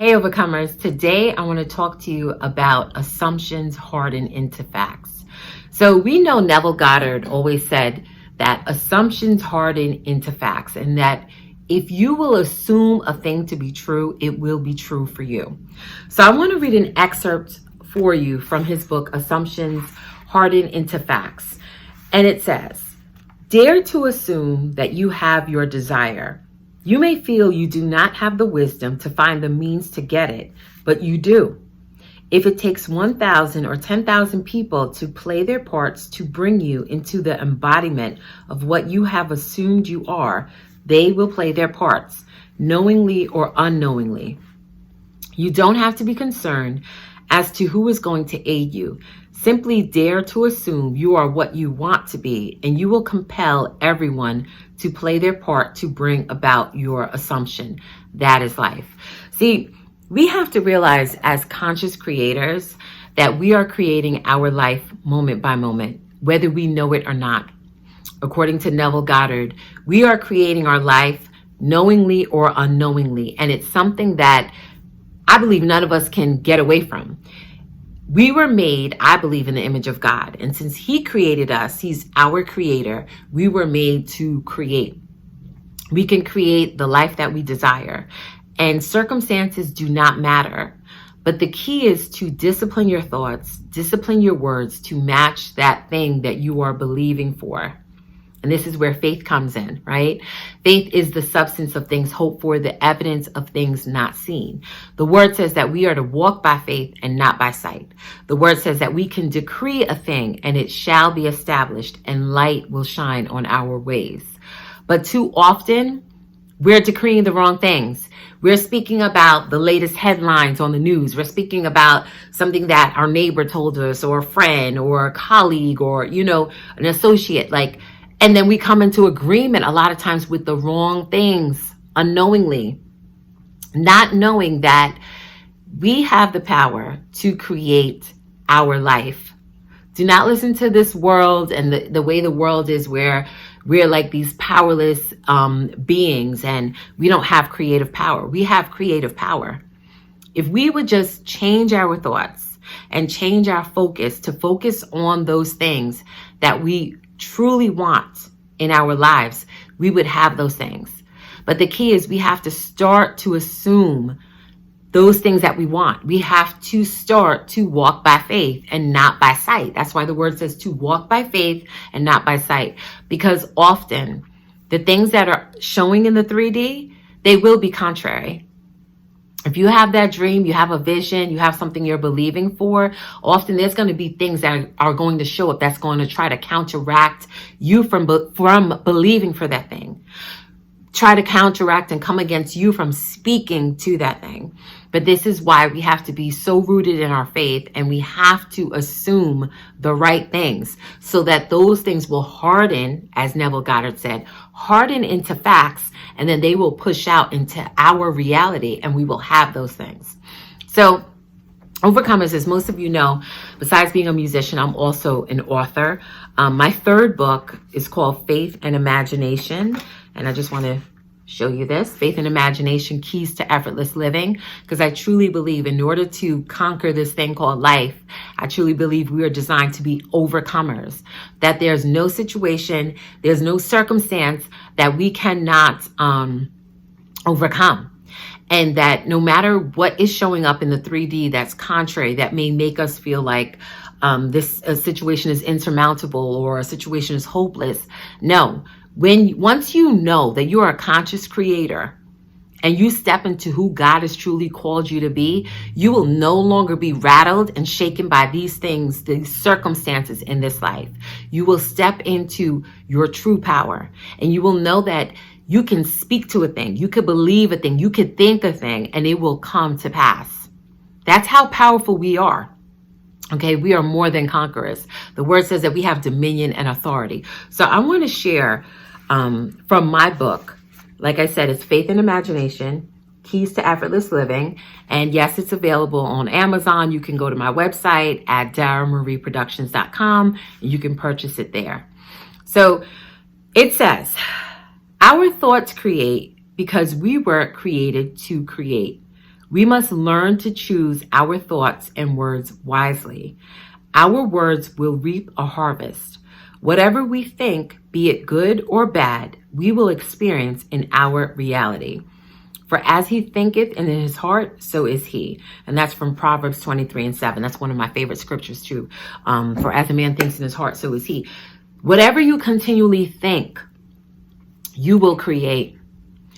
Hey, Overcomers. Today, I want to talk to you about assumptions harden into facts. So we know Neville Goddard always said that assumptions harden into facts, and that if you will assume a thing to be true, it will be true for you. So I want to read an excerpt for you from his book, Assumptions Harden into Facts. And it says, "Dare to assume that you have your desire. You may feel you do not have the wisdom to find the means to get it, but you do. If it takes 1,000 or 10,000 people to play their parts to bring you into the embodiment of what you have assumed you are, they will play their parts, knowingly or unknowingly. You don't have to be concerned as to who is going to aid you. Simply dare to assume you are what you want to be, and you will compel everyone to play their part to bring about your assumption. That is life." See, we have to realize as conscious creators that we are creating our life moment by moment, whether we know it or not. According to Neville Goddard, we are creating our life knowingly or unknowingly, and it's something that I believe none of us can get away from. We were made, I believe, in the image of God. And since He created us, He's our creator, we were made to create. We can create the life that we desire. And circumstances do not matter. But the key is to discipline your thoughts, discipline your words to match that thing that you are believing for. And this is where faith comes in, right? Faith is the substance of things hoped for, the evidence of things not seen. The word says that we are to walk by faith and not by sight. The word says that we can decree a thing and it shall be established, and light will shine on our ways. But too often, we're decreeing the wrong things. We're speaking about the latest headlines on the news. We're speaking about something that our neighbor told us, or a friend, or a colleague, or, an associate, and then we come into agreement a lot of times with the wrong things unknowingly, not knowing that we have the power to create our life. Do not listen to this world and the way the world is, where we're like these powerless beings and we don't have creative power. We have creative power. If we would just change our thoughts and change our focus to focus on those things that we truly want in our lives, we would have those things. But the key is we have to start to assume those things that we want. We have to start to walk by faith and not by sight. That's why the word says to walk by faith and not by sight. Because often the things that are showing in the 3D, they will be contrary. If you have that dream, you have a vision, you have something you're believing for, often there's going to be things that are going to show up that's going to try to counteract you from believing for that thing. Try to counteract and come against you from speaking to that thing. But this is why we have to be so rooted in our faith, and we have to assume the right things so that those things will harden, as Neville Goddard said, harden into facts, and then they will push out into our reality, and we will have those things. So Overcomers, as most of you know, besides being a musician, I'm also an author. My third book is called Faith and Imagination, and I just want to show you this. Faith and Imagination, Keys to Effortless Living, because I truly believe in order to conquer this thing called life, I truly believe we are designed to be overcomers, that there's no situation, there's no circumstance that we cannot overcome. And that no matter what is showing up in the 3D that's contrary, that may make us feel like this situation is insurmountable or a situation is hopeless. No, once you know that you are a conscious creator and you step into who God has truly called you to be, you will no longer be rattled and shaken by these things, these circumstances in this life. You will step into your true power, and you will know that you can speak to a thing, you could believe a thing, you could think a thing, and it will come to pass. That's how powerful we are. Okay, we are more than conquerors. The word says that we have dominion and authority. So I want to share from my book. Like I said, it's Faith and Imagination, Keys to Effortless Living. And yes, it's available on Amazon. You can go to my website at darramarieproductions.com and you can purchase it there. So it says, our thoughts create because we were created to create. We must learn to choose our thoughts and words wisely. Our words will reap a harvest. Whatever we think, be it good or bad, we will experience in our reality. For as he thinketh in his heart, so is he. And that's from Proverbs 23:7. That's one of my favorite scriptures too. For as a man thinks in his heart, so is he. Whatever you continually think, you will create.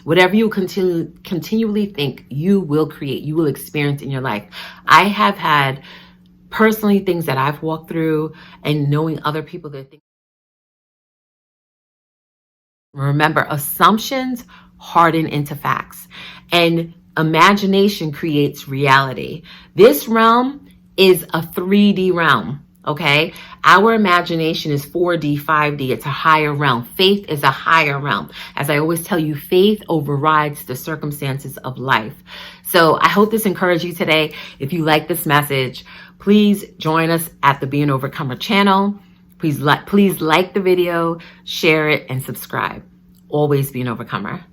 Whatever you continually think, you will create. You will experience in your life. I have had personally things that I've walked through, and knowing other people that think. Remember, assumptions harden into facts, and imagination creates reality. This realm is a 3D realm, okay? Our imagination is 4D, 5D. It's a higher realm. Faith is a higher realm. As I always tell you, faith overrides the circumstances of life. So I hope this encouraged you today. If you like this message, please join us at the Be an Overcomer channel. Please like the video, share it, and subscribe. Always be an overcomer.